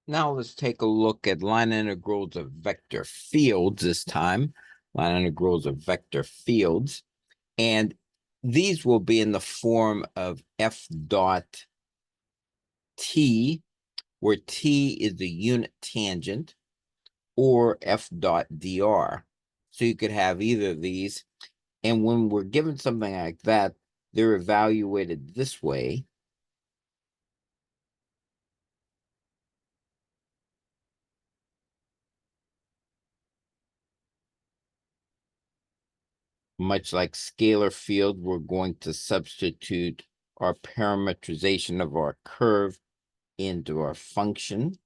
Now let's take a look at line integrals of vector fields this time. Line integrals of vector fields. And these will be in the form of f dot t, where t is the unit tangent, or f dot dr. So you could have either of these. And when we're given something like that, they're evaluated this way. Much like scalar field, we're going to substitute our parametrization of our curve into our function.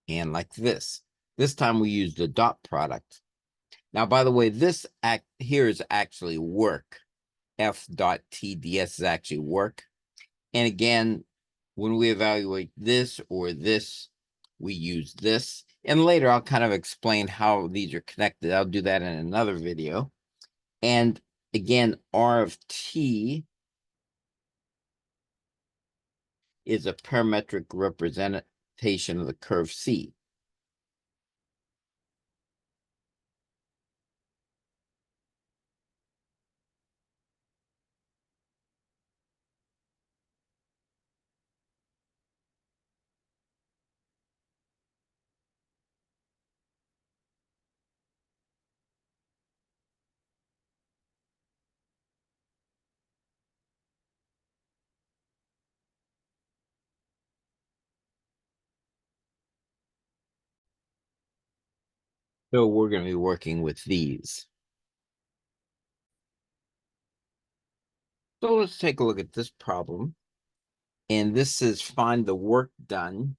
And like this. This time we use the dot product. Now, by the way, this here is actually work. F dot TDS is actually work. And again, when we evaluate this or this, we use this. And later I'll kind of explain how these are connected. I'll do that in another video. And again, R of T is a parametric representation of the curve C. So we're going to be working with these. So let's take a look at this problem. And this is find the work done.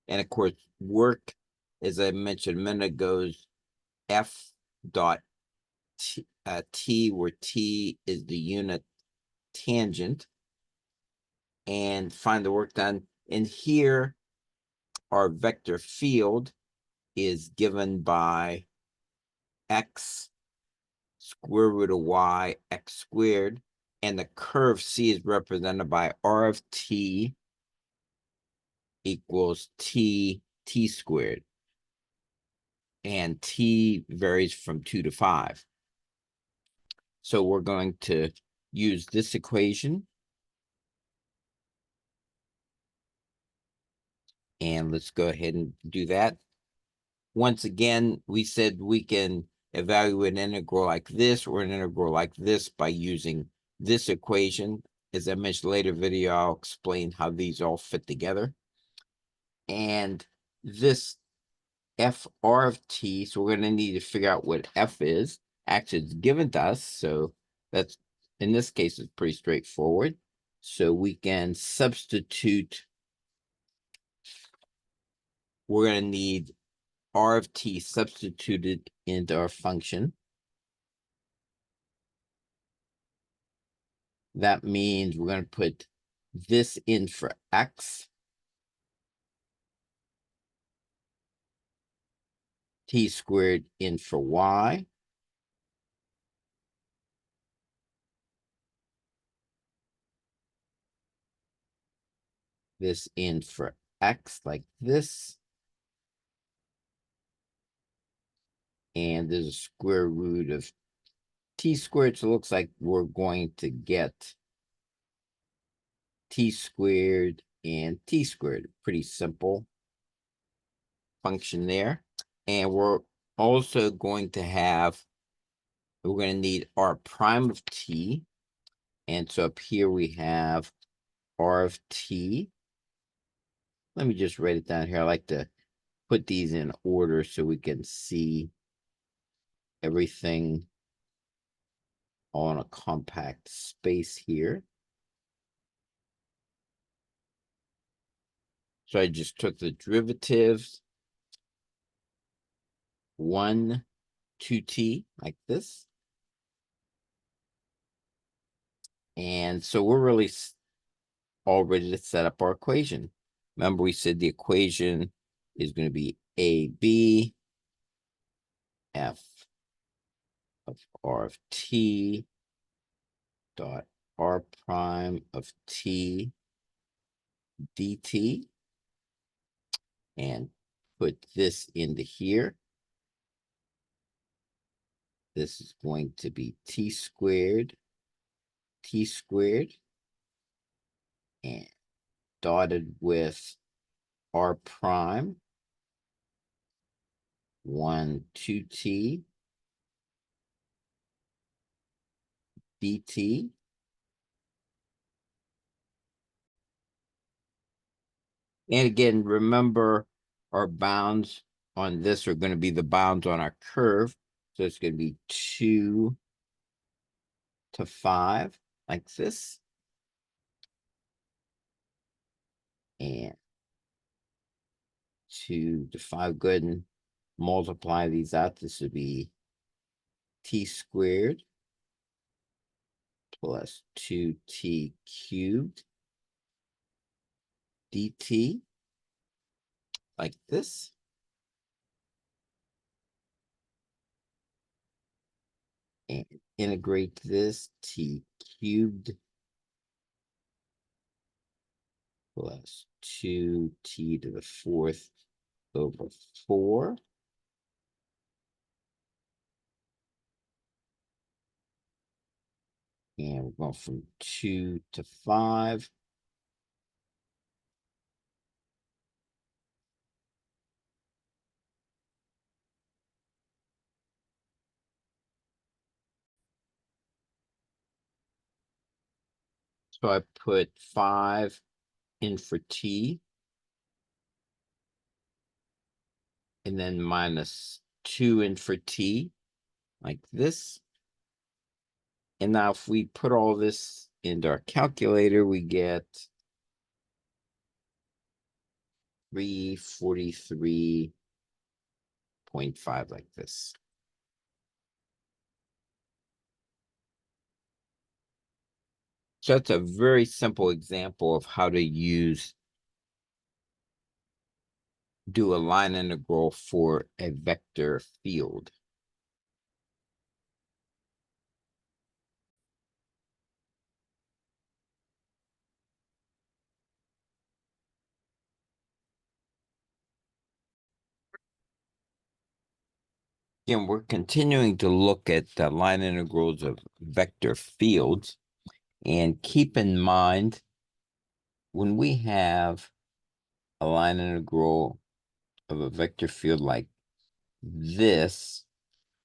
And of course, work, as I mentioned a minute ago, is F dot T, where T is the unit tangent. And find the work done. And here, our vector field is given by x square root of y, x squared. And the curve C is represented by R of T equals T squared. And T varies from 2 to 5. So we're going to use this equation. And let's go ahead and do that. Once again, we said we can evaluate an integral like this or an integral like this by using this equation. As I mentioned later video, I'll explain how these all fit together. And this FR of T, so we're going to need to figure out what F is. Actually, it's given to us, so that's, in this case, it's pretty straightforward. So we can substitute, we're going to need R of T substituted into our function. That means we're going to put this in for X, T squared in for Y, this in for X like this, and there's a square root of T squared, so it looks like we're going to get T squared and T squared. Pretty simple function there. And we're also going to have, we're going to need R prime of T. And so up here we have R of T. Let me just write it down here. I like to put these in order so we can see everything on a compact space here. So I just took the derivatives, 1, 2t, like this. And so we're really all ready to set up our equation. Remember, we said the equation is going to be AB F of R of T dot R prime of t dt, and put this into here. This is going to be t squared, and dotted with r prime, 1, 2t dt. And again, remember our bounds on this are going to be the bounds on our curve. So it's going to be 2 to 5, like this. And 2 to 5, go ahead and multiply these out. This would be t squared plus 2t cubed dt, like this. And integrate this, t cubed plus 2t to the 4th over 4. And we're going from 2 to 5. So I put 5 in for t, and then minus 2 in for t, like this. And now if we put all this into our calculator, we get 343.5, like this. So that's a very simple example of how to do a line integral for a vector field. Again, we're continuing to look at the line integrals of vector fields. And keep in mind, when we have a line integral of a vector field like this,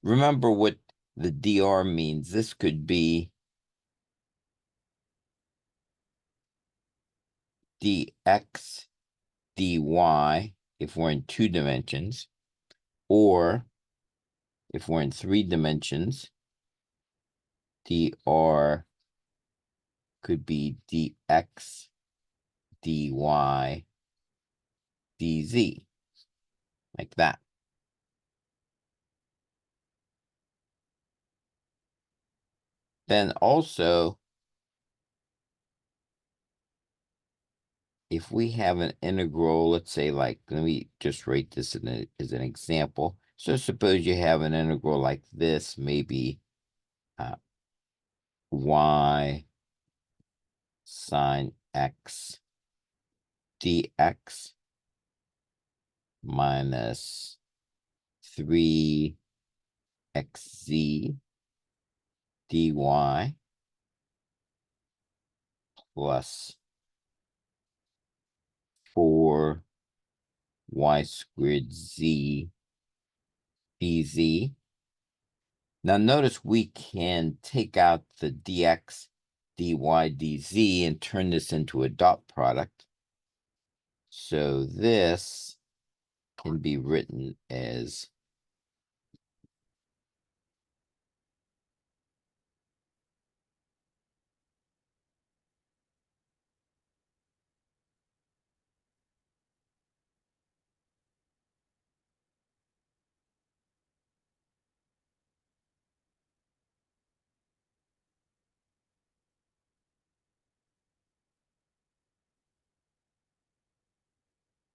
remember what the dr means. This could be dx dy if we're in 2 dimensions, or if we're in 3 dimensions, dr could be dx dy dz, like that. Then also, if we have an integral, let's say, like, let me just write this as an example. So suppose you have an integral like this, maybe y sine x dx minus 3xz dy plus 4y squared z dz. Now notice we can take out the dx dy dz and turn this into a dot product. So this can be written as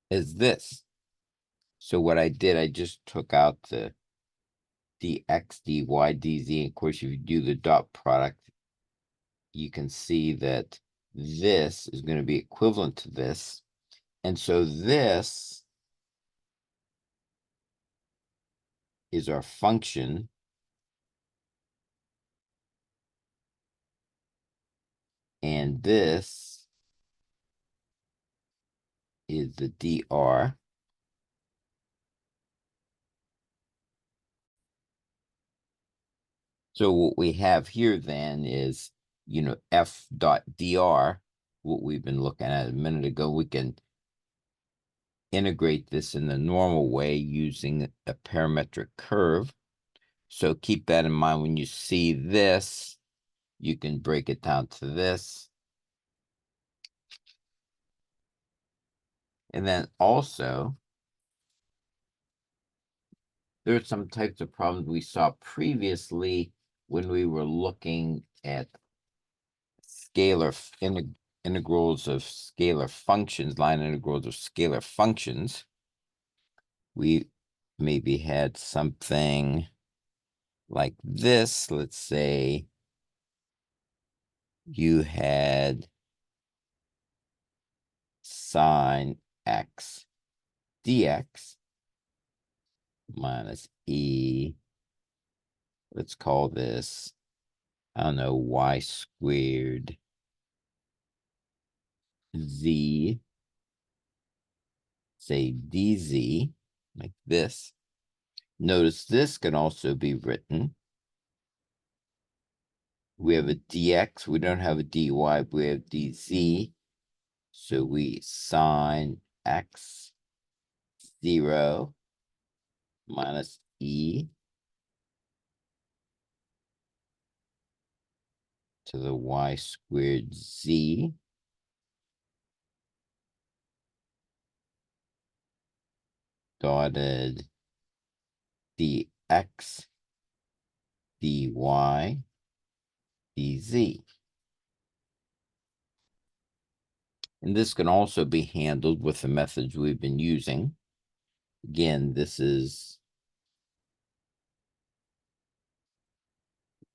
this. So what I did, I just took out the dx dy dz. And of course, if you do the dot product, you can see that this is going to be equivalent to this. And so this is our function. And this is the dr. So what we have here then is, f dot dr, what we've been looking at a minute ago. We can integrate this in the normal way using a parametric curve. So keep that in mind when you see this. You can break it down to this. And then also, there are some types of problems we saw previously when we were looking at integrals of scalar functions, line integrals of scalar functions. We maybe had something like this. Let's say you had sine x dx minus e. Let's call this, I don't know, y squared z, say dz, like this. Notice this can also be written. We have a dx, we don't have a dy, but we have dz. So we sine x 0 minus e to the y squared z dotted dx dy dz. And this can also be handled with the methods we've been using. Again, this is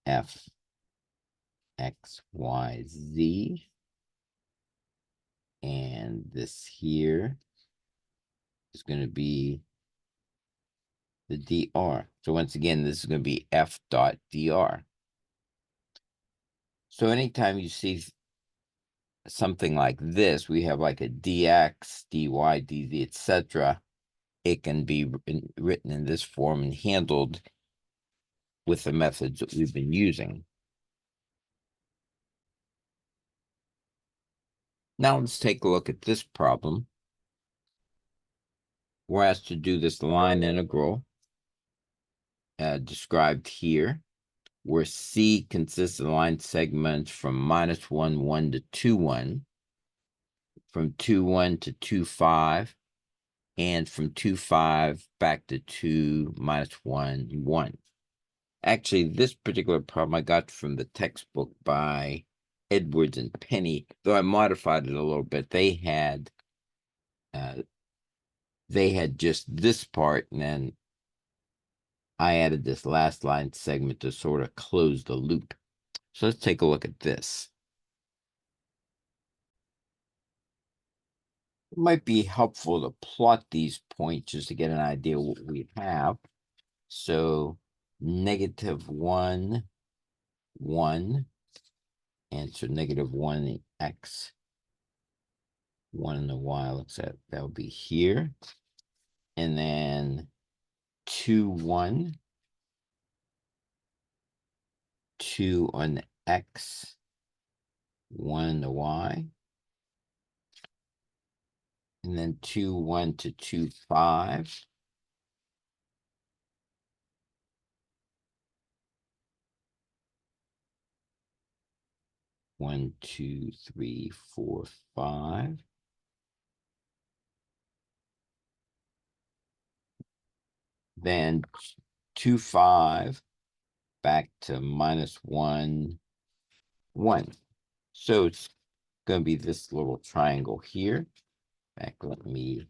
f x y z, and this here is going to be the dr. So once again, this is going to be f dot dr. So anytime you see something like this, we have like a dx, dy, dz, etc. It can be written in this form and handled with the methods that we've been using. Now let's take a look at this problem. We're asked to do this line integral described here, where C consists of line segments from -1, 1 to 2, 1, from 2, 1 to 2, 5, and from 2, 5 back to 2, -1, 1. Actually, this particular problem I got from the textbook by Edwards and Penny, though I modified it a little bit. They had just this part, and then I added this last line segment to sort of close the loop. So let's take a look at this. It might be helpful to plot these points just to get an idea what we have. So -1, 1, and so -1 x, 1 in the y, looks at that would be here. And then 2, 1, 2 on the x, 1 in the y. And then 2, 1 to 2, 5. One, two, three, four, 5. Then 2, 5 back to -1, 1. So it's going to be this little triangle here. Back, let me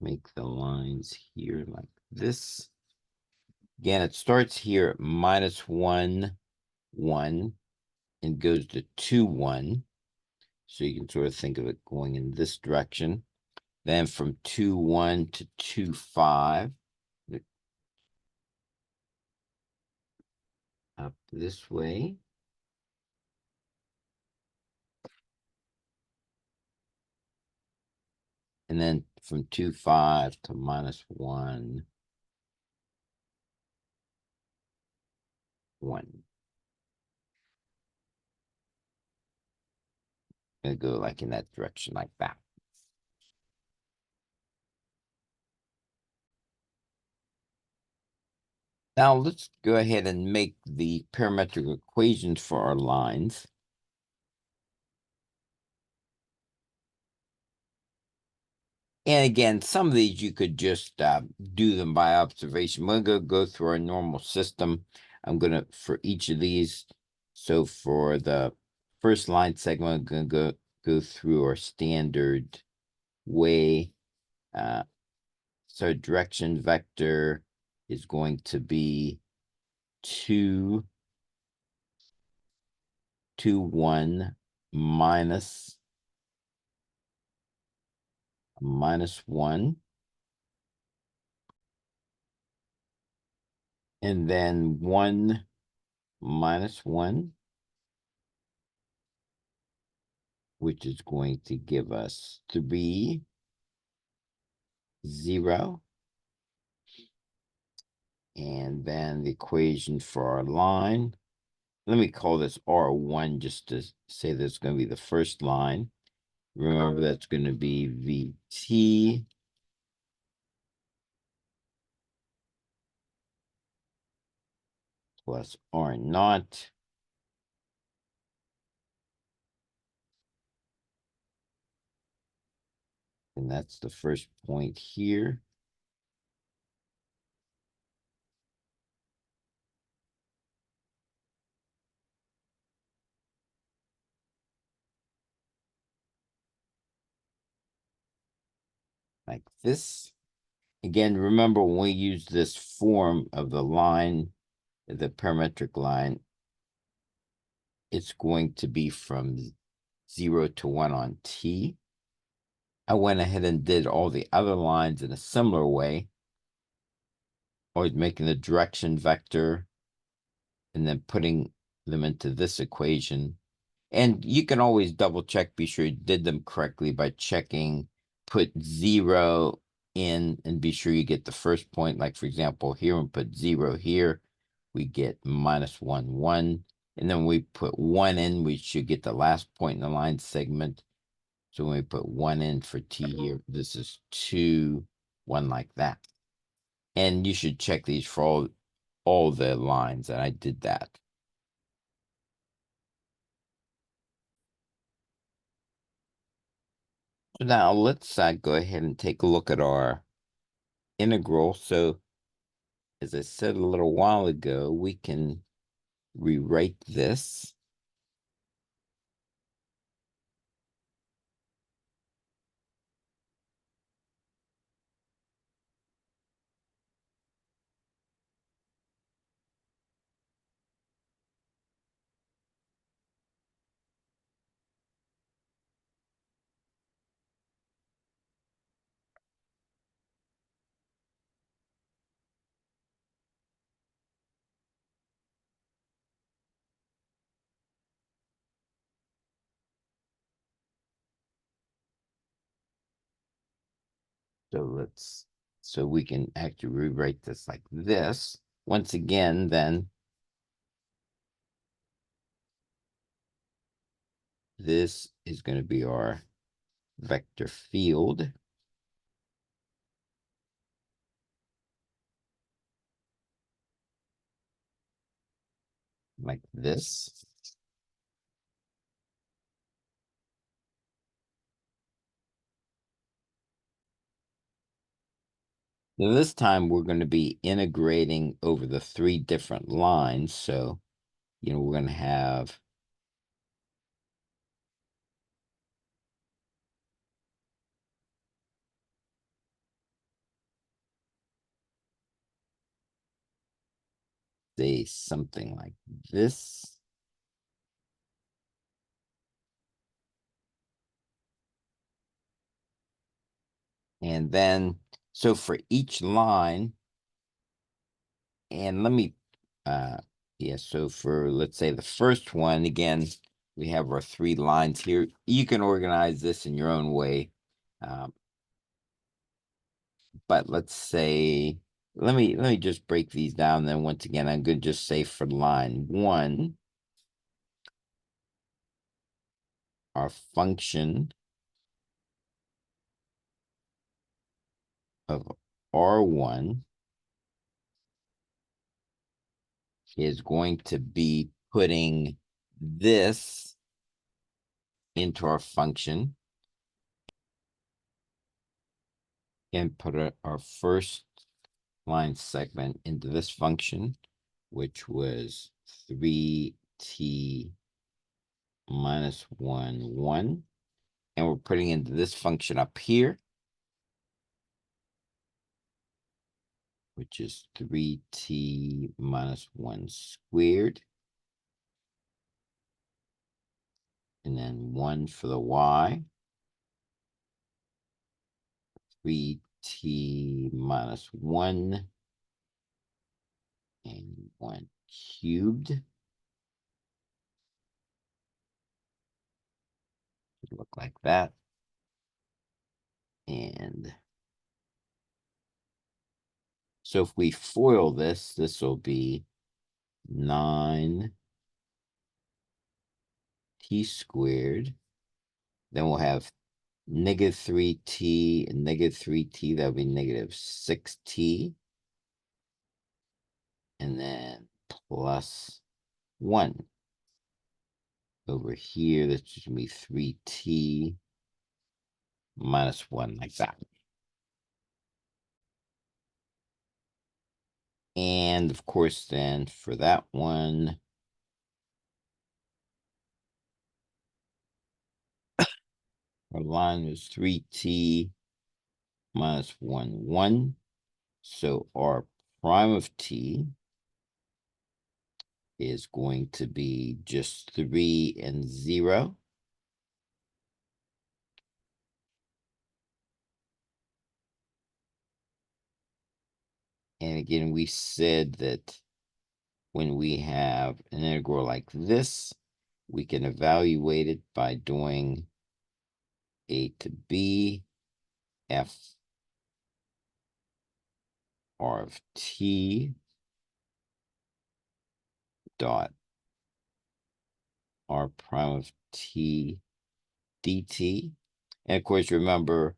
make the lines here like this. Again, it starts here at -1, 1, and goes to 2, 1. So you can sort of think of it going in this direction. Then from 2, 1 to 2, 5. Up this way. And then from 2, 5 to -1, 1. Gonna go like in that direction, like that. Now let's go ahead and make the parametric equations for our lines. And again, some of these you could just do them by observation. We're going to go through our normal system. I'm going to, for each of these, so for the first line segment, I'm going to go through our standard way. So direction vector is going to be 2, 2, 1, minus 1, and then 1, -1, which is going to give us 3, 0. And then the equation for our line, let me call this R1 just to say that's going to be the first line. Remember, that's going to be VT plus R naught. And that's the first point here. Like this. Again, remember when we use this form of the line, the parametric line, it's going to be from 0 to 1 on T. I went ahead and did all the other lines in a similar way, always making the direction vector and then putting them into this equation. And you can always double check, be sure you did them correctly by checking, put 0 in and be sure you get the first point. Like for example, here and put 0 here, we get -1, 1. And then we put 1 in, we should get the last point in the line segment. So when we put 1 in for T here, this is 2, 1 like that. And you should check these for all the lines, and I did that. Now let's go ahead and take a look at our integral. So as I said a little while ago, we can rewrite this. So we can actually rewrite this like this. Once again, then this is going to be our vector field. Like this. Now this time we're going to be integrating over the 3 different lines. So, we're going to have say something like this. And then, so for each line, and let me, yeah, so for, let's say the first one, again, we have our 3 lines here. You can organize this in your own way. But let's say, let me just break these down. Then once again, I'm going to just say for line 1, our function of R1 is going to be putting this into our function and put our first line segment into this function, which was 3t minus 1, 1. And we're putting into this function up here, which is 3t minus 1 squared. And then 1 for the y. 3t minus 1 and 1 cubed. Should look like that. And so if we FOIL this, this will be 9t squared. Then we'll have negative 3t and negative 3t. That'll be negative 6t. And then plus 1. Over here, that's just going to be 3t minus 1, like that. And of course, then for that one, our line was 3t minus 1, 1. So our prime of t is going to be just 3 and 0. And again, we said that when we have an integral like this, we can evaluate it by doing a to b f r of t dot r prime of t dt. And of course, remember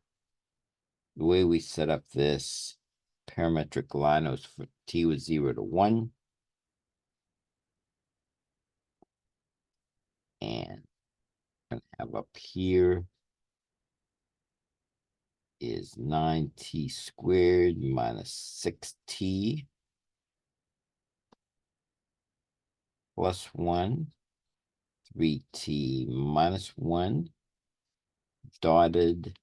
the way we set up this parametric line was for t was 0 to 1. And I'm going to have up here is 9t squared minus 6t plus 1, 3t minus 1, dotted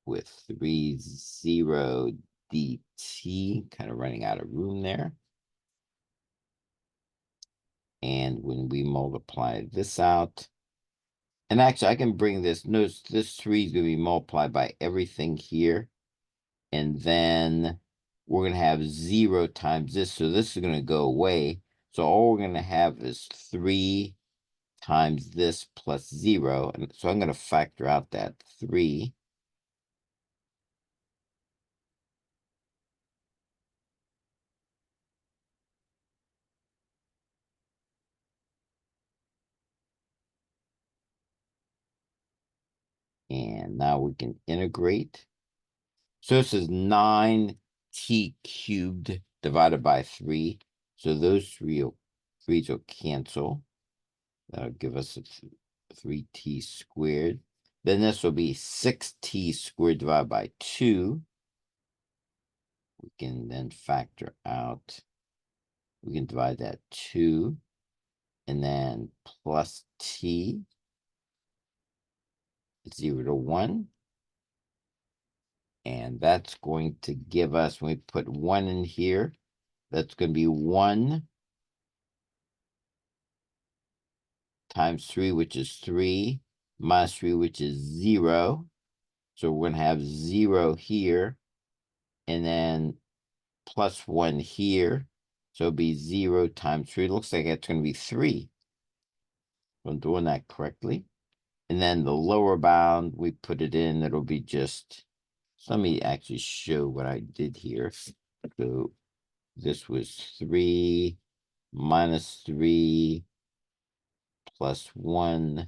with 3, 0 dt, kind of running out of room there. And when we multiply this out, and actually I can bring this, notice this 3 is going to be multiplied by everything here. And then we're going to have 0 times this. So this is going to go away. So all we're going to have is 3 times this plus 0. And so I'm going to factor out that 3. And now we can integrate. So this is 9t cubed divided by 3. So those 3's will cancel. That'll give us a 3t squared. Then this will be 6t squared divided by 2. We can then factor out. We can divide that 2. And then plus t, 0 to 1. And that's going to give us, when we put 1 in here, that's going to be 1 times 3, which is 3, minus 3, which is 0. So we're going to have 0 here, and then plus 1 here. So it'll be 0 times 3. It looks like it's going to be 3. If I'm doing that correctly. And then the lower bound, we put it in, it'll be just, so let me actually show what I did here. So this was 3 minus 3 plus 1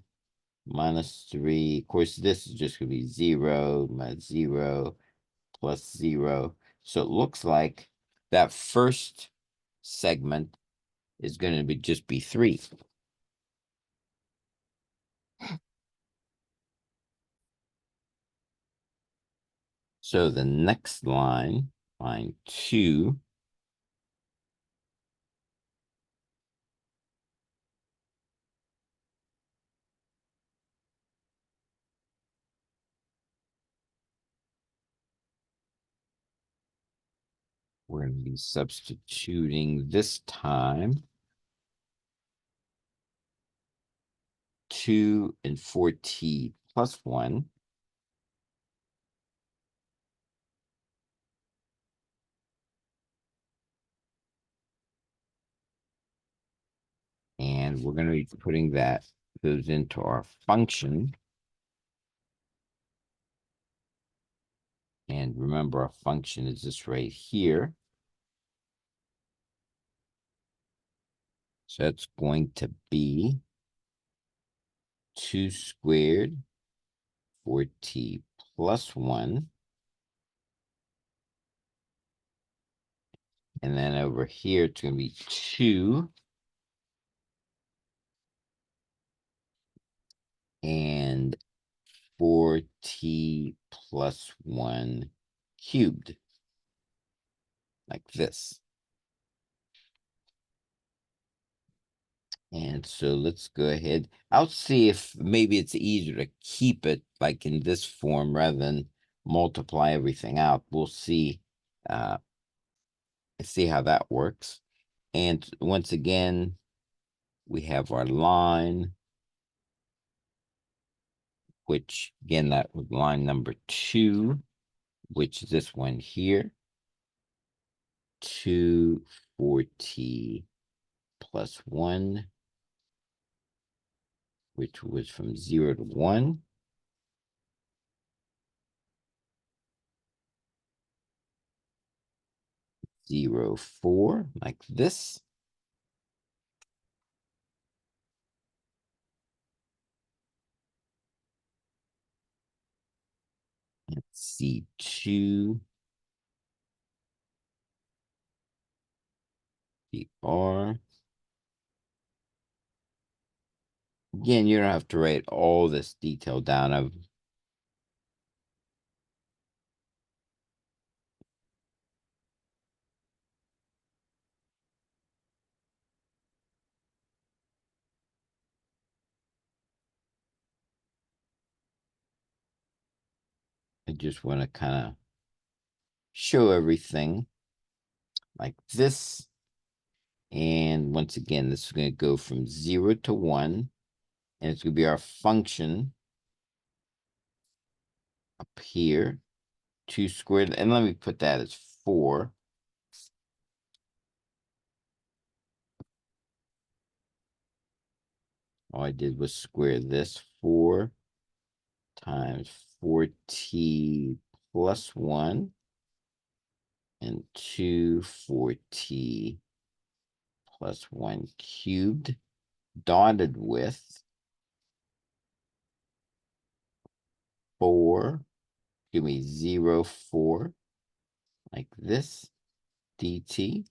minus 3. Of course, this is just going to be 0 minus 0 plus 0. So it looks like that first segment is going to be just be 3. So the next line, line 2, we're going to be substituting this time 2 and 4t plus 1. And we're going to be putting those into our function. And remember, our function is this right here. So that's going to be 2 squared 4t plus 1. And then over here, it's going to be 2 and 4t plus 1 cubed, like this. And so let's go ahead. I'll see if maybe it's easier to keep it like in this form rather than multiply everything out. We'll see how that works. And once again, we have our line, which again, that was line number 2, which is this one here. 2 4t plus 1, which was from 0 to 1. 0 4, like this. And C2 the R. Again, you don't have to write all this detail down. I just want to kind of show everything like this. And once again, this is going to go from 0 to 1. And it's going to be our function up here. 2 squared. And let me put that as 4. All I did was square this. 4 times 4t plus 1 and 2 4t plus 1 cubed, dotted with 4, give me 0 4, like this, dt.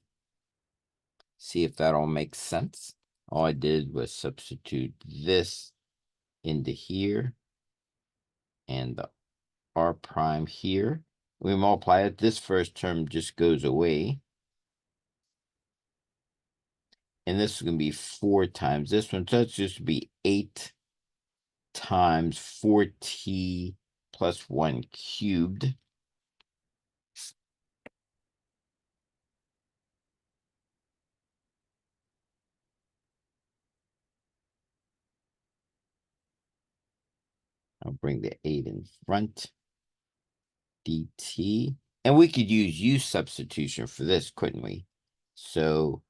See if that all makes sense. All I did was substitute this into here and the r prime here. We multiply it. This first term just goes away. And this is going to be 4 times this one. So that's just be 8 times 4t plus 1 cubed. I'll bring the 8 in front. dt. And we could use u substitution for this, couldn't we? So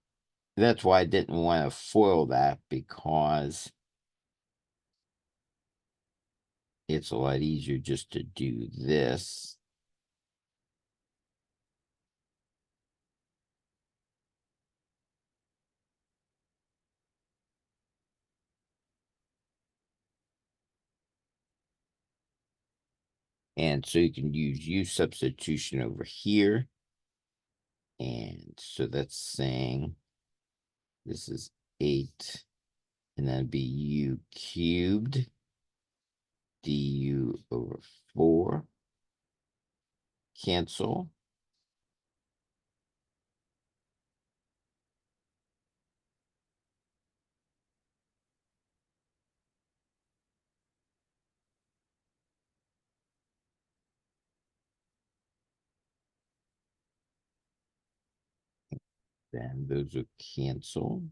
that's why I didn't want to FOIL that, because it's a lot easier just to do this. And so you can use u substitution over here. And so that's saying this is 8, and then be u cubed du over 4. Cancel. Then those will cancel.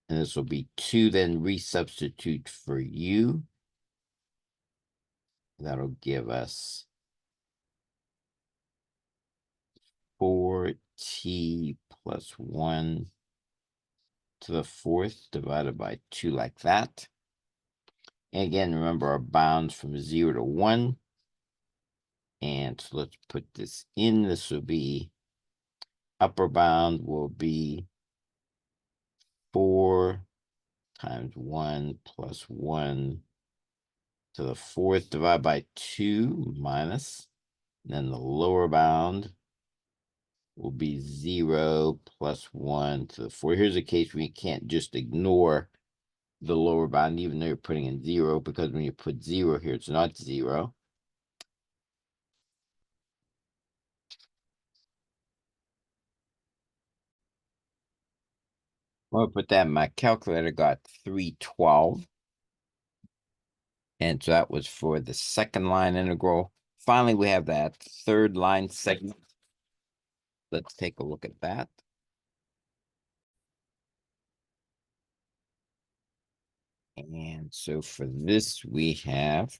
And this will be 2, then resubstitute for u. That'll give us 4t plus 1 to the 4th divided by 2, like that. And again, remember our bounds from 0 to 1. And so let's put this in. This will be, upper bound will be 4 times 1 plus 1 to the 4th divided by 2 minus. And then the lower bound will be 0 plus 1 to the 4. Here's a case where you can't just ignore the lower bound, even though you're putting in 0, because when you put 0 here, it's not 0. When I put that in my calculator, got 312. And so that was for the second line integral. Finally, we have that third line segment. Let's take a look at that. And so for this, we have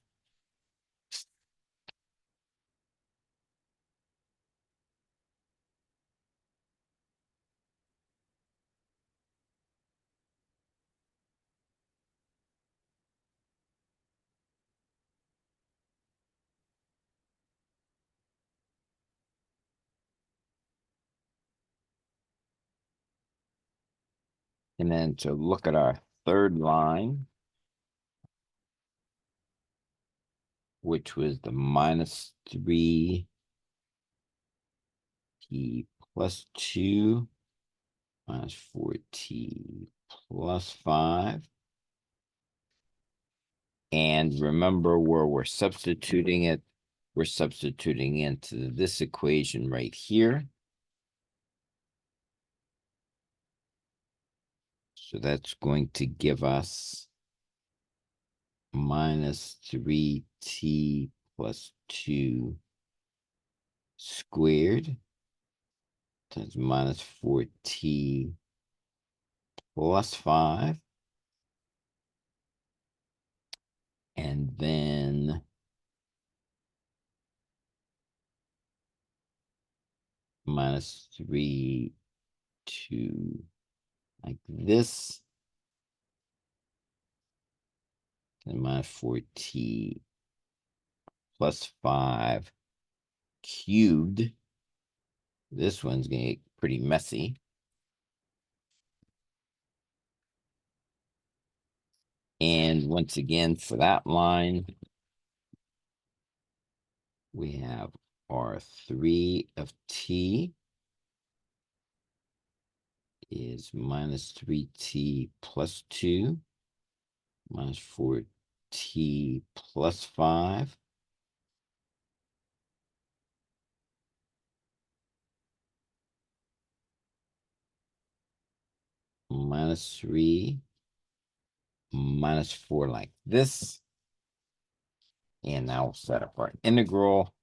and then to look at our third line, which was the minus 3t plus 2 minus 4t plus 5. And remember where we're substituting it. We're substituting into this equation right here. So that's going to give us minus 3t plus 2 squared times minus 4t plus 5. And then minus 3, 2, like this. And minus 4t plus 5 cubed. This one's going to get pretty messy. And once again, for that line, we have R3 of t is minus 3t plus 2 minus 4t plus 5 minus 3 minus 4, like this. And now we'll set up our integral.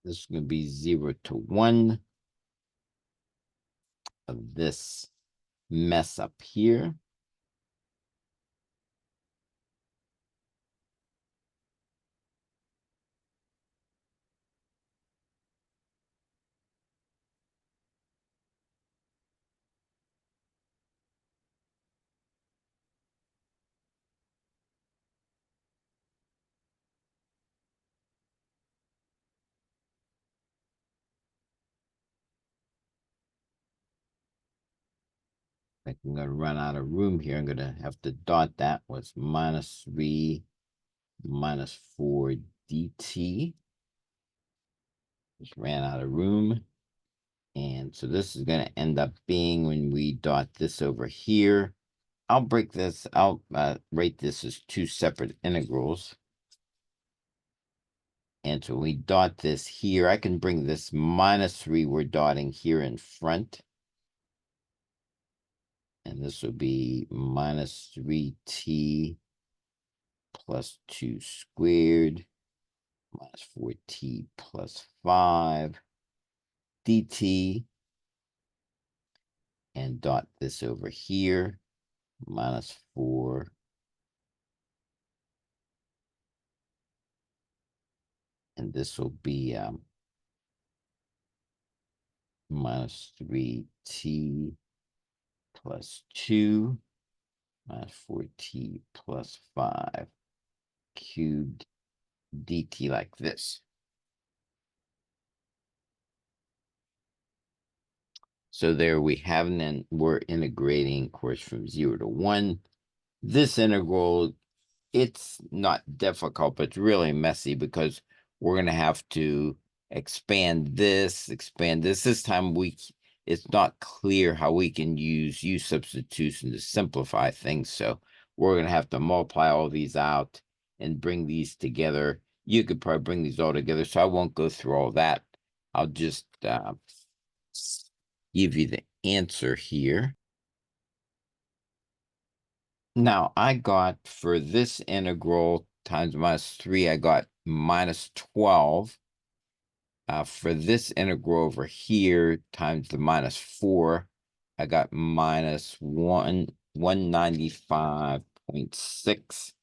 This is going to be 0 to 1 of this mess up here. I'm going to run out of room here. I'm going to have to dot that with minus 3 minus 4 dt. Just ran out of room. And so this is going to end up being, when we dot this over here, I'll break this, I'll rate this as two separate integrals. And so we dot this here. I can bring this minus 3 we're dotting here in front. And this will be minus 3t plus 2 squared minus 4t plus 5 dt. And dot this over here, minus 4. And this will be minus 3t plus 2 minus 4t plus 5 cubed dt, like this. So there we have it, and we're integrating, of course, from 0 to 1. This integral, it's not difficult, but it's really messy because we're going to have to expand this. This time it's not clear how we can use U substitution to simplify things. So we're going to have to multiply all these out and bring these together. You could probably bring these all together, so I won't go through all that. I'll just give you the answer here. Now, I got, for this integral times minus 3, I got minus 12. For this integral over here times the minus 4, I got minus 195.6.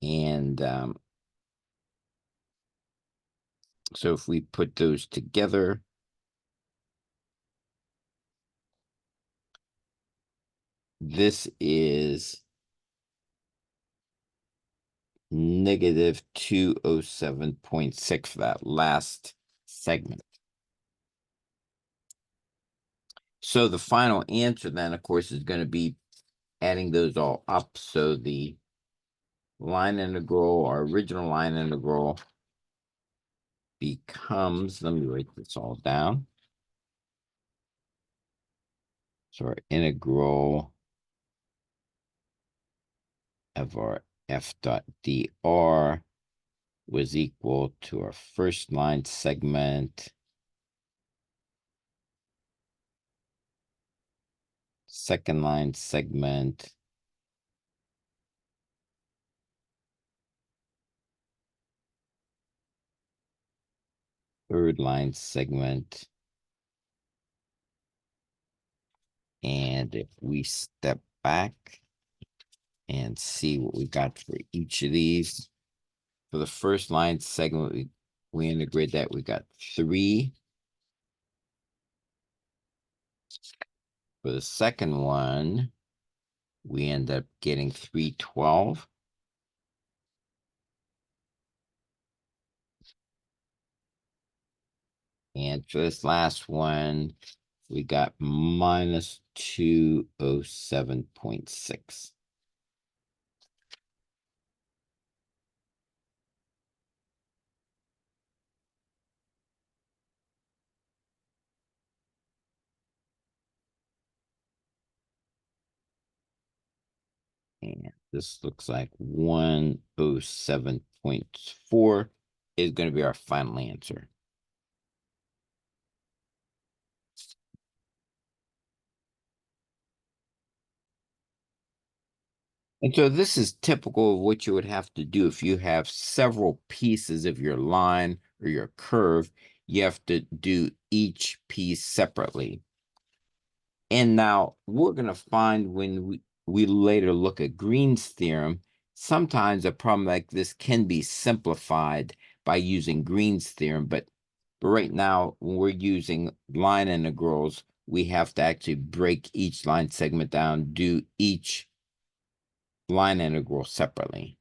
And so if we put those together, this is negative 207.6 for that last segment. So the final answer then, of course, is going to be adding those all up. So the line integral, our original line integral, becomes, let me write this all down. So our integral of our f dot dr was equal to our first line segment, second line segment, third line segment. And if we step back and see what we got for each of these, for the first line segment, we integrate that, we got 3. For the second one, we end up getting 312. And for this last one, we got minus 207.6. And this looks like 107.4 is going to be our final answer. And so this is typical of what you would have to do if you have several pieces of your line or your curve, you have to do each piece separately. And now we're going to find when we later look at Green's theorem, sometimes a problem like this can be simplified by using Green's theorem, but right now, when we're using line integrals, we have to actually break each line segment down, do each line integral separately.